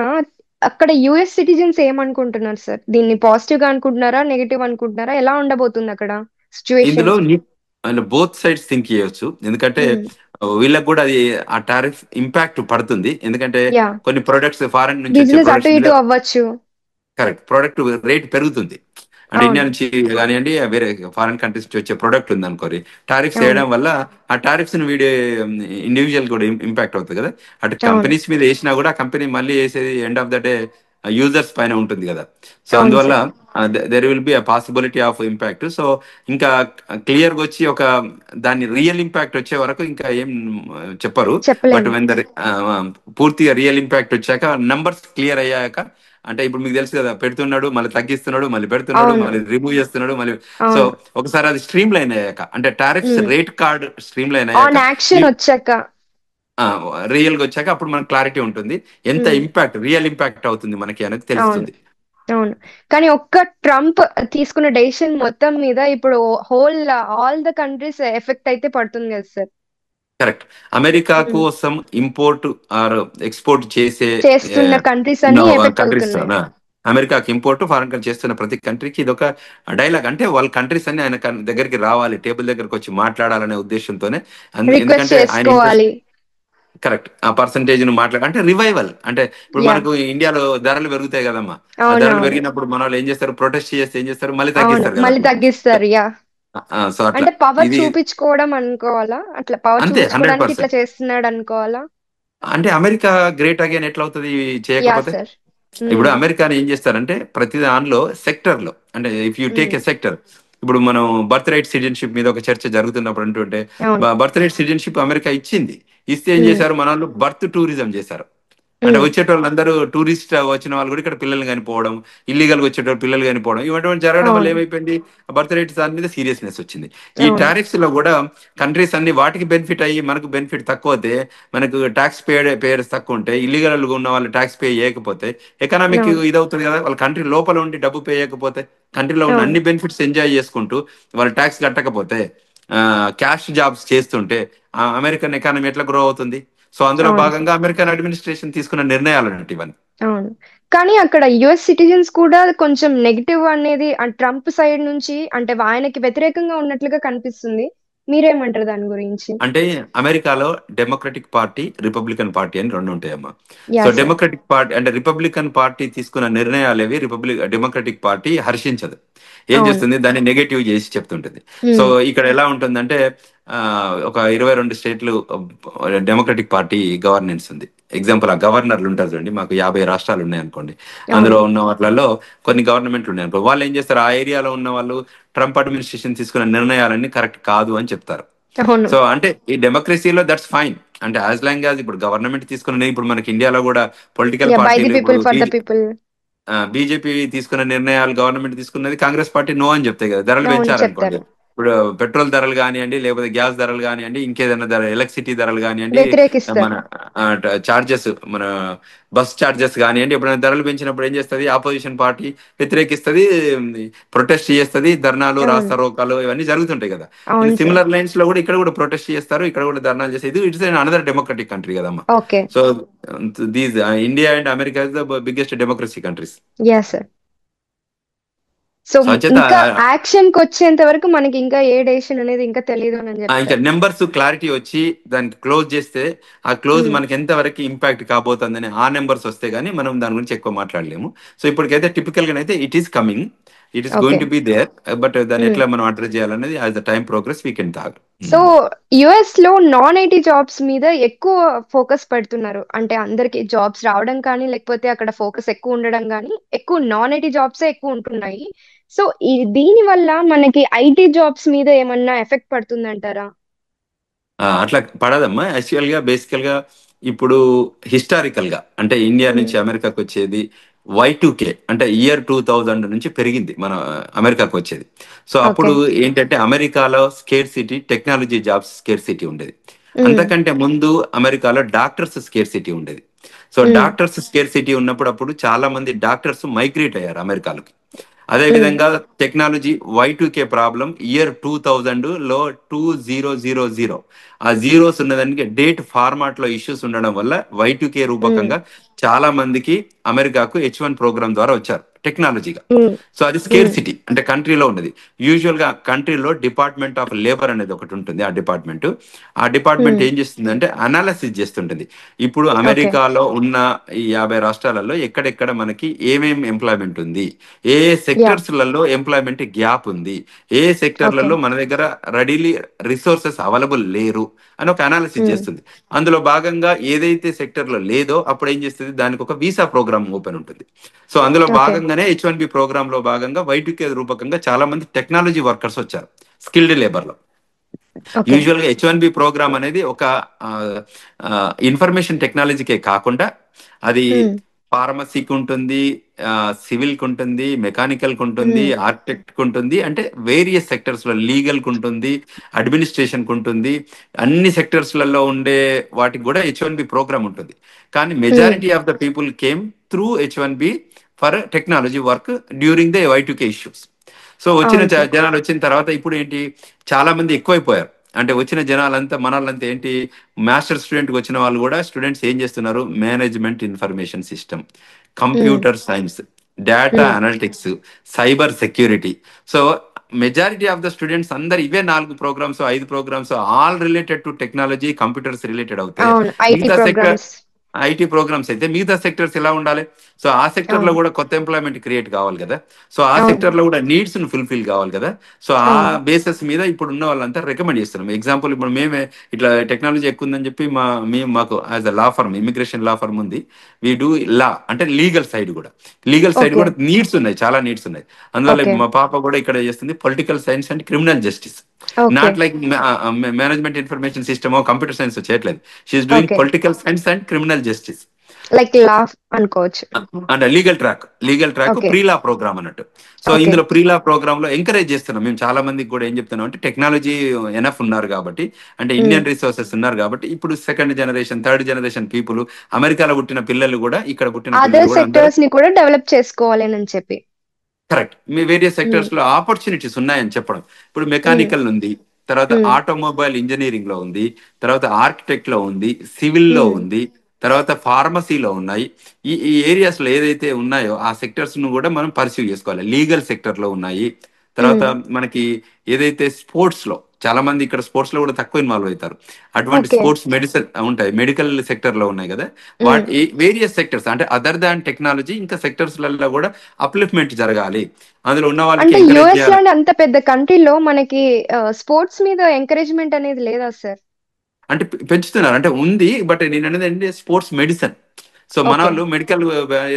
అక్కడ యుఎస్ సిటిజన్స్ ఏమనుకుంటున్నారు సార్? దీన్ని పాజిటివ్ గా అనుకుంటున్నారా, నెగటివ్ అనుకుంటున్నారా? ఎలా ఉండబోతుంది అక్కడ సిచ్యువేషన్? ఇందులో బోత్ సైడ్స్ థింక్ చేయొచ్చు. ఎందుకంటే వీళ్ళకి కూడా అది ఆ టారిఫ్ ఇంపాక్ట్ పడుతుంది. ఎందుకంటే యా, కొన్ని ప్రొడక్ట్స్, ఫారెన్ నుంచి వచ్చే బిజినెస్ అటు ప్రొడక్ట్స్ మీద ఇటు అవ్వచ్చు. కరెక్ట్ ప్రోడక్ట్ రేట్ పెరుగుతుంది. అంటే ఇండియా అవును. నుంచి కానివ్వండి, వేరే ఫారిన్ కంట్రీస్ నుంచి వచ్చే ప్రొడక్ట్ ఉంది అనుకోరి, టారిఫ్స్ అవును. వేయడం వల్ల ఆ టారిఫ్స్ ని వీడే ఇండివిజువల్ కూడా ఇంపాక్ట్ అవుతుంది కదా. అటు అవును. కంపెనీస్ మీద వేసినా కూడా కంపెనీ మళ్ళీ వేసేది end of the day users పైన ఉంటుంది కదా. సో అవును అందువల్ల sir. There will be a possibility of impact. So ఇంకా క్లియర్ గా వచ్చి ఒక దాని రియల్ ఇంపాక్ట్ వచ్చే వరకు ఇంకా ఏం చెప్పరు. బట్ చెప్పలేము. వెన్ పూర్తిగా రియల్ ఇంపాక్ట్ వచ్చాక, నంబర్స్ క్లియర్ అయ్యాక, అంటే ఇప్పుడు మీకు తెలుసు కదా, పెడుతున్నాడు మళ్ళీ తగ్గిస్తున్నాడు, మళ్ళీ పెడుతున్నాడు, అవును. మళ్ళీ రిమూవ్ చేస్తున్నాడు, మళ్ళీ. సో అవును. ఒకసారి అది స్ట్రీమ్ లైన్ అయ్యాక, అంటే tariffs rate card stream line అయ్యాక, ఆన్ యాక్షన్ వచ్చాక. రియల్ గా వచ్చాక అప్పుడు మనకు క్లారిటీ ఉంటుంది, ఎంత ఇంపాక్ట్, రియల్ ఇంపాక్ట్ అవుతుంది మనకి అనేది అవును. తెలుస్తుంది. అవును. కానీ ఒక్క ట్రంప్ తీసుకున్న డెసిషన్ మొత్తం మీద ఇప్పుడు ఆల్ ద కంట్రీస్ ఎఫెక్ట్ అయితే పడుతుంది కదా సార్? కరెక్ట్. అమెరికా కోసం ఇంపోర్ట్ ఆర్ ఎక్స్పోర్ట్ చేస్తున్న కంట్రీస్ అన్ని ఎఫెక్ట్ కంట్రీస్, అవుతున్నాయి. అమెరికాకి ఇంపోర్ట్ ఫారెన్ కంట్రీ చేస్తున్న ప్రతి కంట్రీకి ఇది ఒక డైలాగ్. అంటే వాళ్ళ కంట్రీస్ అన్ని ఆయన దగ్గరికి రావాలి, టేబుల్ దగ్గరకు వచ్చి మాట్లాడాలనే ఉద్దేశంతోనే. రిక్వెస్ట్ ఎందుకంటే ఆయన చేసుకోవాలి. కరెక్ట్ ఆ పర్సంటేజ్ ను అంటే రివైవల్. అంటే ఇప్పుడు యా, మనకు ఇండియాలో ధరలు పెరుగుతాయి కదమ్మా, ఆ ధరలు అవునవును. పెరిగినప్పుడు మన వాళ్ళు ఏం చేస్తారు, ప్రొటెస్ట్ చేస్తే ఏం చేస్తారు, మళ్ళీ అవును, తగ్గిస్తారు కదా. మళ్ళీ తగ్గిస్తారు. యా, సో అట్లా అంటే పవర్ ఇది చూపించుకోవడం అనుకోవాలా? అట్లా పవర్ అంతే చూపించుకోవడానికి ఇట్లా 100%. చేస్తున్నాడు అనుకోవాలా? అంటే అమెరికా గ్రేట్ అగైన్ ఎట్లా అవుతుంది యా చేయకపోతే. సార్. ఇప్పుడు అమెరికాని ఏం చేస్తారంటే ప్రతి దానిలో సెక్టర్ లో, అంటే if you take a sector, ఇప్పుడు మనం బర్త్ రైట్ సిటిజన్షిప్ మీద ఒక చర్చ జరుగుతున్నప్పుడు అంటుంటే, అవును. బర్త్ రైట్ సిటిజన్షిప్ అమెరికా ఇచ్చింది, ఇస్తే ఏం చేశారు మన వాళ్ళు, బర్త్ టూరిజం చేశారు. అంటే వచ్చేటోళ్ళందరూ టూరిస్ట్ వచ్చిన వాళ్ళు కూడా ఇక్కడ పిల్లలు చనిపోవడం, ఇల్లీగల్ వచ్చేటోళ్ళు పిల్లలు చనిపోవడం, ఇటువంటి జరగడం వల్ల అవును. ఏమైపోయింది, బర్త్ రేట్ దాని మీద సీరియస్నెస్ వచ్చింది. ఈ అవును. టారిఫ్స్ లో కూడా కంట్రీస్ అన్ని వాటికి బెనిఫిట్ అయ్యి మనకు బెనిఫిట్ తక్కువ అయితే, మనకు ట్యాక్స్ పేయర్స్ తక్కువ ఉంటే, ఇల్లీగల్ ఉన్న వాళ్ళు ట్యాక్స్ పే చేయకపోతే ఎకనామిక్ అవును. ఇదవుతుంది కదా. వాళ్ళ కంట్రీ లోపల ఉండి డబ్బు పే చేయకపోతే, కంట్రీలో ఉన్న అవును. అన్ని బెనిఫిట్స్ ఎంజాయ్ చేసుకుంటూ వాళ్ళు ట్యాక్స్ కట్టకపోతే, క్యాష్ జాబ్స్ చేస్తుంటే అమెరికన్ ఎకానమీ ఎట్లా గ్రో అవుతుంది? సో అందులో అవును సార్. భాగంగా అమెరికన్ అడ్మినిస్ట్రేషన్ తీసుకున్న నిర్ణయాలు అన్నట్టు ఇవన్నీ. అవును. కానీ అక్కడ యుఎస్ సిటిజన్స్ కూడా కొంచెం నెగెటివ్ అనేది ట్రంప్ సైడ్ నుంచి అంటే ఆయనకి వ్యతిరేకంగా ఉన్నట్లుగా కనిపిస్తుంది. మీరేమంటారు దాని గురించి? అంటే అమెరికాలో డెమోక్రటిక్ పార్టీ, రిపబ్లికన్ పార్టీ అని రెండు ఉంటాయమ్మా. Yeah so sir. Democratic Party అంటే రిపబ్లికన్ పార్టీ తీసుకున్న నిర్ణయాలు ఏవి డెమోక్రటిక్ పార్టీ హర్షించదు. ఏం అవును. చేస్తుంది, దాన్ని నెగటివ్ చేసి చెప్తుంటుంది. సో ఉమ్. ఇక్కడ ఎలా ఉంటుందంటే ఒక 22 స్టేట్లు డెమోక్రటిక్ పార్టీ గవర్నెన్స్ ఉంది. ఎగ్జాంపుల్, ఆ గవర్నర్లు ఉంటారు చూడండి, మాకు 50 రాష్ట్రాలు ఉన్నాయి అనుకోండి. అందులో అవును. ఉన్న వాటిలలో కొన్ని గవర్నమెంట్లు ఉన్నాయి అనుకో, వాళ్ళు ఏం చేస్తారు, ఆ ఏరియాలో ఉన్న వాళ్ళు ట్రంప్ అడ్మినిస్ట్రేషన్ తీసుకున్న నిర్ణయాలన్నీ కరెక్ట్ కాదు అని చెప్తారు. అవును. సో అంటే ఈ డెమోక్రసీలో దట్స్ ఫైన్. అంటే యాజ్ లాంగ్ యాజ్ ఇప్పుడు గవర్నమెంట్ తీసుకున్న, ఇప్పుడు మనకి ఇండియాలో కూడా పొలిటికల్ యా, బై ది పార్టీలు, ఇప్పుడు people for the people. BJP తీసుకున్న నిర్ణయాలు, గవర్నమెంట్ తీసుకున్నది, కాంగ్రెస్ పార్టీ నో అని చెప్తాయి కదా. ధరలు అవును పెంచారనుకోండి, చెప్తారు. ఇప్పుడు పెట్రోల్ ధరలు కానివ్వండి, లేకపోతే గ్యాస్ ధరలు కానివ్వండి, ఇంకేదైనా ధర, ఎలక్ట్రిసిటీ ధరలు కానివ్వండి, మన వ్యతిరేకిస్తారు. చార్జెస్, మన బస్ చార్జెస్ కానివ్వండి, ఎప్పుడైనా ధరలు పెంచినప్పుడు ఏం చేస్తుంది, ఆపోజిషన్ పార్టీ వ్యతిరేకిస్తుంది, ప్రొటెస్ట్ చేస్తుంది, ధర్నాలు, అవును. రాస్తారోకాలు ఇవన్నీ జరుగుతుంటాయి కదా. ఇది అవును సార్. సిమిలర్ లైన్స్ లో కూడా ఇక్కడ కూడా ప్రొటెస్ట్ చేస్తారు, ఇక్కడ కూడా ధర్నాలు చేస్తారు. ఇది ఇట్స్ అనదర్ డెమోక్రటిక్ కంట్రీ కదమ్మా. Okay. So these India and America is the biggest democracy countries. Yeah sir. So so అంచేత ఇంకా యాక్షన్ కి వచ్చేంత వరకు మనకి ఇంకా ఏ డెసిషన్ అనేది ఇంకా తెలియదు అని ఇంకా చెప్తారు. నెంబర్స్ క్లారిటీ వచ్చి దానికి క్లోజ్ చేస్తే, ఆ క్లోజ్ ఉమ్. మనకి ఎంత వరకు ఇంపాక్ట్ కాబోతుందని ఆ నెంబర్స్ వస్తే గానీ మనం దాని గురించి ఎక్కువ మాట్లాడలేము. సో ఇప్పటికైతే టిపికల్ గా అయితే it is coming, it is okay. Going to be there. But దాన్ని ఎట్లా మనం అడ్రస్ చేయాలనేది as the time progress we can talk. So US లో నాన్ ఐటీ జాబ్స్ మీద ఎక్కువ ఫోకస్ పెడుతున్నారు. అంటే అందరికి జాబ్స్ రావడం కానీ లేకపోతే అక్కడ ఫోకస్ ఎక్కువ ఉండడం కానీ ఎక్కువ నాన్ ఐటీ జాబ్సే ఎక్కువ ఉంటున్నాయి. సో దీని వల్ల మనకి ఐటీ జాబ్స్ మీద ఏమన్నా ఎఫెక్ట్ పడుతుందంటారా? అట్లా పడదమ్మా. యాక్చువల్ గా బేసికల్ గా ఇప్పుడు హిస్టారికల్ గా అంటే ఇండియా నుంచి అమెరికాకు వచ్చేది Y2K, అంటే ఇయర్ 2000 నుంచి పెరిగింది మన అమెరికాకు వచ్చేది. So okay. అప్పుడు ఏంటంటే అమెరికాలో scarcity, technology jobs scarcity ఉండేది. అంతకంటే ముందు అమెరికాలో డాక్టర్స్ స్కేర్ సిటీ ఉండేది. సో డాక్టర్స్ స్కేర్ సిటీ ఉన్నప్పుడు అప్పుడు చాలా మంది డాక్టర్స్ మైగ్రేట్ అయ్యారు అమెరికాలోకి. అదే విధంగా టెక్నాలజీ Y2K ప్రాబ్లం ఇయర్ 2000లో 2000, ఆ జీరోస్ ఉన్నదానికి డేట్ ఫార్మాట్ లో ఇష్యూస్ ఉండడం వల్ల Y2K రూపకంగా చాలా మందికి అమెరికాకు H1 ప్రోగ్రామ్ ద్వారా వచ్చారు టెక్నాలజీగా. సో అది స్కేర్ సిటీ అంటే కంట్రీలో ఉన్నది. యూజువల్ గా కంట్రీలో డిపార్ట్మెంట్ ఆఫ్ లేబర్ అనేది ఒకటి ఉంటుంది. ఆ డిపార్ట్మెంట్ ఏం చేస్తుందంటే అనాలిసిస్ చేస్తుంటుంది. ఇప్పుడు ఓకే. అమెరికాలో ఉన్న ఈ 50 రాష్ట్రాలలో ఎక్కడెక్కడ మనకి ఏమేమి ఎంప్లాయ్మెంట్ ఉంది, ఏ యా. సెక్టర్స్లలో ఎంప్లాయ్మెంట్ గ్యాప్ ఉంది, ఏ ఓకే. సెక్టర్లలో మన దగ్గర రెడీలీ రిసోర్సెస్ అవైలబుల్ లేరు అని ఒక అనాలిసిస్ చేస్తుంది. అందులో భాగంగా ఏదైతే సెక్టర్ లో లేదో అప్పుడు ఏం చేస్తుంది, దానికి ఒక వీసా ప్రోగ్రామ్ ఓపెన్ ఉంటుంది. సో అందులో ఓకే. భాగంగానే H1B ప్రోగ్రామ్ లో భాగంగా Y2K రూపకంగా చాలా మంది టెక్నాలజీ వర్కర్స్ వచ్చారు స్కిల్డ్ లేబర్ లో. ఓకే. యూజువల్ గా H1B ప్రోగ్రామ్ అనేది ఒక ఇన్ఫర్మేషన్ టెక్నాలజీకే కాకుండా అది ఫార్మసీకి ఉంటుంది, సివిల్ కి ఉంటుంది, మెకానికల్ కి ఉంటుంది, ఆర్కిటెక్ట్ కి ఉంటుంది, అంటే వేరియస్ సెక్టర్స్ లో, లీగల్ కి ఉంటుంది, అడ్మినిస్ట్రేషన్ కి ఉంటుంది, అన్ని సెక్టర్స్లలో ఉండే వాటికి కూడా H1B ప్రోగ్రామ్ ఉంటుంది. కానీ majority of the people came through H1B for technology work during the Y2K issues. So వచ్చిన అవును సార్. జనాలు వచ్చిన తర్వాత ఇప్పుడు ఏంటి, చాలా మంది ఎక్కువైపోయారు. అంటే వచ్చిన జనాలంతా మనల్లంతా ఏంటి, మాస్టర్ స్టూడెంట్కి వచ్చిన వాళ్ళు కూడా స్టూడెంట్స్ ఏం చేస్తున్నారు, management information system, computer science, data analytics, cyber security. So majority of the students అందరు ఇవే 4 programs 5 programs all related to technology, computers related అవుతాయి. అవును. ఐటీ మిగతా సెక్టర్ ప్రోగ్రామ్స్. ఐటీ ప్రోగ్రామ్స్ అయితే మిగతా సెక్టర్స్ ఎలా ఉండాలి? సో ఆ సెక్టర్ లో అవును. కూడా కొత్త ఎంప్లాయ్మెంట్ క్రియేట్ కావాలి కదా. సో ఆ అవును. సెక్టర్ లో కూడా నీడ్స్ ను ఫుల్ఫిల్ కావాలి కదా. సో ఆ అవును. బేసిస్ మీద ఇప్పుడు ఉన్న వాళ్ళంతా రికమెండ్ చేస్తున్నాం. ఎగ్జాంపుల్, ఇప్పుడు మేమే ఇట్లా టెక్నాలజీ ఎక్కువ ఉందని చెప్పి మాకు as a law firm, immigration law firm ఉంది. వీ డూ లా అంటే లీగల్ సైడ్ ఓకే. కూడా నీడ్స్ ఉన్నాయి, చాలా నీడ్స్ ఉన్నాయి. అందువల్ల ఓకే. మా పాప కూడా ఇక్కడ చేస్తుంది political science and criminal justice. Okay. Not like management information system, computer science చేయట్లేదు. She's doing okay. Political science and criminal justice. Like law అనుకోవచ్చు. అంటే legal track okay. Prelaw programme అన్నట్టు. So okay. ఇందులో ప్రీలా ప్రోగ్రామ్ లో encourage చేస్తున్నాం మేము చాలా మందికి కూడా. ఏం చెప్తున్నాం అంటే టెక్నాలజీ ఎనఫ్ ఉన్నారు కాబట్టి, అంటే ఇండియన్ రిసోర్సెస్ ఉన్నారు కాబట్టి, ఇప్పుడు second generation third generation people, అమెరికాలో పుట్టిన పిల్లలు కూడా ఇక్కడ పుట్టిన అదర్ పిల్లలు కూడా అందరూ సెక్టర్స్ ని కూడా డెవలప్ చేసుకోవాలి అని చెప్పి. కరెక్ట్. మీ వేరియస్ ఉమ్, సెక్టర్స్ లో ఆపర్చునిటీస్ ఉన్నాయని చెప్పడం. ఇప్పుడు ఉమ్, మెకానికల్ ఉంది, తర్వాత ఉమ్, ఆటోమొబైల్ ఇంజనీరింగ్ లో ఉంది, తర్వాత ఆర్కిటెక్ట్ లో ఉంది, సివిల్ లో ఉమ్, ఉంది, తర్వాత ఫార్మసీలో ఉన్నాయి. ఈ ఏరియాస్ లో ఏదైతే ఉన్నాయో ఆ సెక్టర్స్ ను కూడా మనం పర్సీవ్ చేసుకోవాలి. లీగల్ సెక్టర్ లో ఉన్నాయి. తర్వాత ఉమ్. మనకి ఏదైతే స్పోర్ట్స్ లో, చాలా మంది ఇక్కడ స్పోర్ట్స్ లో కూడా తక్కువ ఇన్వాల్వ్ అవుతారు. అటువంటి ఓకే. స్పోర్ట్స్ మెడిసిన్ ఉంటాయి, మెడికల్ సెక్టర్ లో ఉన్నాయి కదా. ఉమ్. వాటి వేరియస్ సెక్టర్స్ అంటే అదర్ దాన్ టెక్నాలజీ ఇంకా సెక్టర్స్ లలో కూడా అప్లిఫ్ట్మెంట్ జరగాలి. అందులో ఉన్న వాళ్ళకి అంటే ఎంకరేజ్ యుఎస్ చేయాలి. లాంటి అంత పెద్ద కంట్రీలో మనకి స్పోర్ట్స్ మీద ఎంకరేజ్మెంట్ అనేది లేదా సార్? అంటే పెంచుతున్నారు అంటే ఉంది. బట్ నేను అనేది ఏంటి, స్పోర్ట్స్ మెడిసిన్. సో మన ఓకే. వాళ్ళు మెడికల్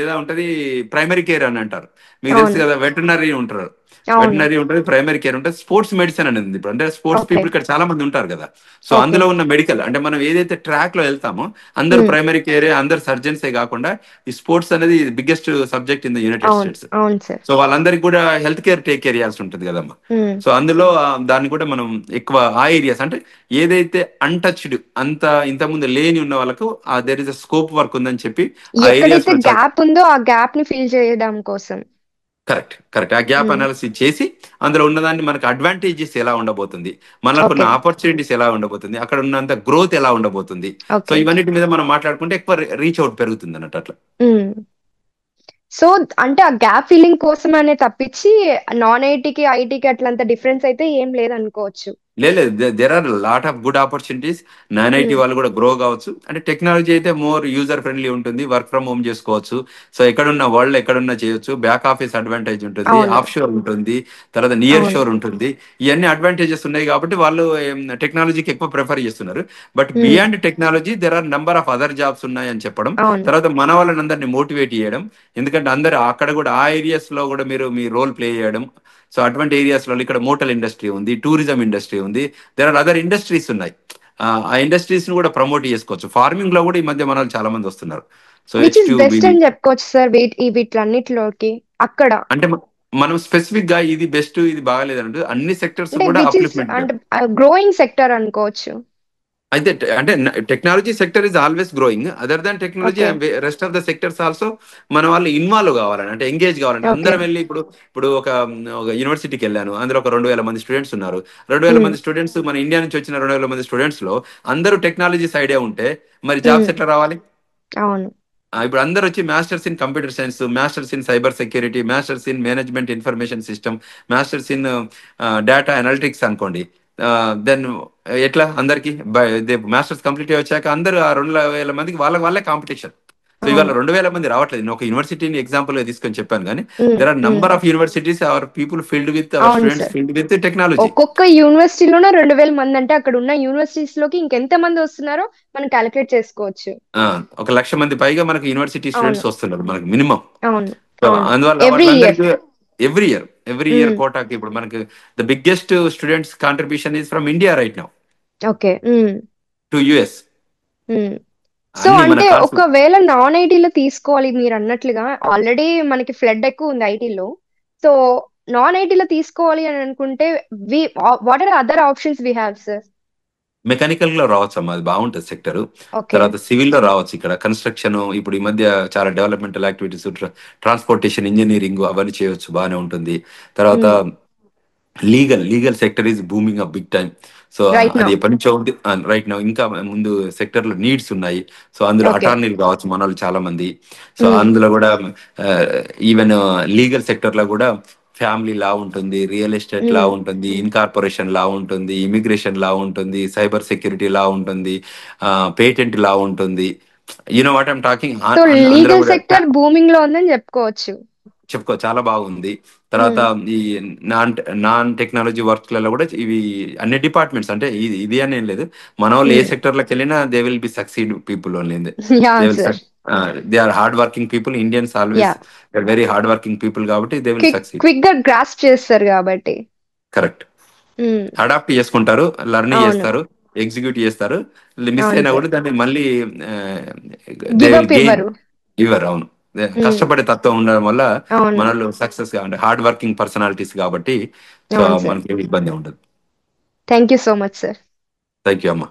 ఏదో ఉంటది, ప్రైమరీ కేర్ అని అంటారు. మీకు తెలుసు అవును. కదా, వెటర్నరీ ఉంటారు. అవును. వెటర్నరీ ఉంటుంది, ప్రైమరీ కేర్ ఉంటుంది, స్పోర్ట్స్ మెడిసిన్ అనేది ఉంది. ఇప్పుడు అంటే స్పోర్ట్స్ ఓకే. పీపుల్ ఇక్కడ చాలా మంది ఉంటారు కదా. So okay. అందులో ఉన్న మెడికల్ అంటే మనం ఏదైతే ట్రాక్ లో వెళ్తామో అందరూ ఉమ్. ప్రైమరీ కేరే, అందరు సర్జన్సే కాకుండా ఈ స్పోర్ట్స్ అనేది biggest subject in the United అవును. స్టేట్స్. అవును సార్. సో వాళ్ళందరికీ కూడా హెల్త్ కేర్ టేక్ కేర్ చేయాల్సి ఉంటుంది కదమ్మా. ఉమ్. సో అందులో దాన్ని కూడా మనం ఎక్కువ ఆ ఏరియాస్ అంటే ఏదైతే అన్టచ్డ్ అంత ఇంతకుముందు లేని ఉన్న వాళ్ళకు there is a scope work ఉందని చెప్పి ఆ ఏరియాస్ ఎక్కడైతే లో గ్యాప్ ఉందో ఆ గ్యాప్ ని ఫిల్ చేయడం కోసం. కరెక్ట్ ఆ గ్యాప్ ఉమ్. అనాలిసిస్ చేసి అందులో ఉన్నదాన్ని మనకు అడ్వాంటేజెస్ ఎలా ఉండబోతుంది, మనకున్న ఓకే. ఆపర్చునిటీస్ ఎలా ఉండబోతుంది, అక్కడ ఉన్నంత గ్రోత్ ఎలా ఉండబోతుంది. So okay. ఇవన్నిటి మీద మనం మాట్లాడుకుంటే ఎక్కువ రీచ్ అవుట్ పెరుగుతుంది అన్నట్టు అట్లా. ఉమ్. సో అంటే ఆ గ్యాప్ ఫిల్లింగ్ కోసం అనే తప్పించి నాన్ ఐటీకి ఐటీకి అట్లంత డిఫరెన్స్ అయితే ఏం లేదనుకోవచ్చు. లేదు, there are lot of good opportunities. Non IT um. వాళ్ళు కూడా గ్రో కావచ్చు. అంటే టెక్నాలజీ అయితే మోర్ యూజర్ ఫ్రెండ్లీ ఉంటుంది, వర్క్ ఫ్రమ్ హోమ్ చేసుకోవచ్చు. సో ఎక్కడున్న వరల్డ్ ఎక్కడున్నా చేయొచ్చు. బ్యాక్ ఆఫీస్ అడ్వాంటేజ్ ఉంటుంది, అవును. ఆఫ్ షోర్ ఉంటుంది, తర్వాత నియర్ అవును. షోర్ ఉంటుంది. ఇవన్నీ అడ్వాంటేజెస్ ఉన్నాయి కాబట్టి వాళ్ళు టెక్నాలజీకి ఎక్కువ ప్రిఫర్ చేస్తున్నారు. But um. Beyond technology there are number of other jobs ఉన్నాయని చెప్పడం. అవును. తర్వాత మన వాళ్ళని అందరినీ మోటివేట్ చేయడం. ఎందుకంటే అందరు అక్కడ కూడా ఆ ఏరియాస్ లో కూడా మీరు మీ రోల్ ప్లే చేయడం. సో అటువంటి ఏరియాస్ లో ఇక్కడ మోటల్ ఇండస్ట్రీ ఉంది, టూరిజం ఇండస్ట్రీ ఉంది, దేర్ ఆర్ అదర్ ఇండస్ట్రీస్ ఉన్నాయి. ఆ ఇండస్ట్రీస్ ని కూడా ప్రమోట్ చేసుకోవచ్చు. ఫార్మింగ్ లో కూడా ఈ మధ్య మన వాళ్ళు చాలా మంది వస్తున్నారు. So which is H2B best అని చెప్పుకోవచ్చు సార్ వీటిలన్నిటిలోకి అక్కడ? అంటే మనం స్పెసిఫిక్ గా ఇది బెస్ట్ ఇది బాగాలేదంటే అన్ని సెక్టర్స్ అంటే కూడా విచ్ ఇస్ అప్లిఫ్ట్మెంట్. అంటే గ్రోయింగ్ సెక్టర్ అనుకోవచ్చు. అయితే అంటే technology sector is always growing. Other than technology okay. Rest of the sectors also మన వాళ్ళు ఇన్వాల్వ్ కావాలని, అంటే ఎంగేజ్ కావాలంటే ఓకే. అందరం వెళ్ళి ఇప్పుడు ఒక యూనివర్సిటీకి వెళ్ళాను, అందులో ఒక 2,000 మంది స్టూడెంట్స్ ఉన్నారు. 2,000 ఉమ్. మంది స్టూడెంట్స్ మన ఇండియా నుంచి వచ్చిన 2,000 మంది స్టూడెంట్స్ లో అందరూ టెక్నాలజీ సైడే ఉంటే మరి ఉమ్. జాబ్స్ ఎట్లా రావాలి? అవును. ఇప్పుడు అందరు వచ్చి masters in computer science, masters in cyber security, masters in management information system, masters in data analytics అనుకోండి. దెన్ ఎట్లా అందరికి మాస్టర్స్ కంప్లీట్ వచ్చాక అందరూ ఆ 2,000 మందికి వాళ్ళే కాంపిటీషన్. సో ఇవాళ అవును. 2,000 మంది రావట్లేదు. నేను ఒక యూనివర్సిటీని ఎగ్జాంపుల్ గా తీసుకొని చెప్పాను కానీ um. There are um. Number of universities our people filled with our అవును students sir. Filled with technology. ఒక్కొక్క యూనివర్సిటీలోనే 2,000 మంది అంటే అక్కడ ఉన్న యూనివర్సిటీస్ లోకి ఇంకెంత మంది వస్తున్నారో మనం క్యాలిక్యులేట్ చేసుకోవచ్చు. 1,00,000 మంది పైగా మనకు యూనివర్సిటీ అవును. స్టూడెంట్స్ వస్తున్నారు మనకు మినిమం. అవును. సో అవును. అందువల్ల ఎవ్రీ ఇయర్. వాళ్ళందరికీ ఎవ్రీ ఇయర్ కోటాకి ఇప్పుడు మనకి the biggest students contribution is from India right now okay. To US. So అన్ని మన అంటే కాల్స్. ఒకవేళ నాన్ ఐటీలో తీసుకోవాలి మీరు అన్నట్లుగా ఆల్రెడీ మనకి ఫ్లడ్ ఎక్కువ ఉంది ఐటీలో. సో నాన్ ఐటీలో తీసుకోవాలి అని అనుకుంటే what are other options we have sir? Mechanical లో రావచ్చు అమ్మా, అది బాగుంటుంది సెక్టర్. ఓకే. తర్వాత సివిల్ లో రావచ్చు. ఇక్కడ కన్స్ట్రక్షన్ ఇప్పుడు ఈ మధ్య చాలా డెవలప్మెంటల్ యాక్టివిటీస్, ట్రాన్స్పోర్టేషన్ ఇంజనీరింగ్ అవన్నీ చేయొచ్చు, బాగానే ఉంటుంది. తర్వాత legal sector is booming up big time. So right now. అది ఎప్పటి నుంచో ఉంది రైట్ నౌ. ఇంకా ముందు సెక్టర్ లో నీడ్స్ ఉన్నాయి. సో అందులో ఓకే. అటార్నీలు కావచ్చు మన వాళ్ళు చాలా మంది. సో అందులో కూడా ఈవెన్ లీగల్ సెక్టర్ లో కూడా ఫ్యామిలీ లా ఉంటుంది, రియల్ ఎస్టేట్ లా ఉంటుంది, ఇన్కార్పొరేషన్ లా ఉంటుంది, ఇమిగ్రేషన్ లా ఉంటుంది, సైబర్ సెక్యూరిటీ లా ఉంటుంది, పేటెంట్ లా ఉంటుంది. You know what I'm talking. So అందులో లీగల్ కూడా సెక్టర్ బూమింగ్ లో ఉందని చెప్పుకోవచ్చు. చాలా బాగుంది. తర్వాత ఈ నాన్ టెక్నాలజీ వర్క్లలో కూడా ఇవి అన్ని డిపార్ట్మెంట్స్ అంటే ఇది అని ఏం లేదు. మన వాళ్ళు ఏ సెక్టర్ లోకి వెళ్ళినా they will be succeed people only. Yeah they will sir. They are hard working people. Indians yeah. Always very hard working people కాబట్టి దే విల్ సక్సీడ్. క్విక్ గా గ్రాస్ప్ చేస్తారు కాబట్టి. కరెక్ట్. ఉమ్. అడాప్ట్ చేసుకుంటారు, learn అవును. చేస్తారు, execute చేస్తారు. Miss అవును అయినా సార్. కూడా దాన్ని మళ్ళీ they give will up gain. ఇవ్వరు. ఇవ్వరు. అవును. ఉమ్, కష్టపడే తత్వం ఉండడం వల్ల అవును మనలో సక్సెస్ అంటే హార్డ్ వర్కింగ్ పర్సనాలిటీస్ కాబట్టి సో అవును సార్. మనకి ఏమి ఇబ్బంది ఉండదు. Thank you so much sir. Thank you అమ్మా.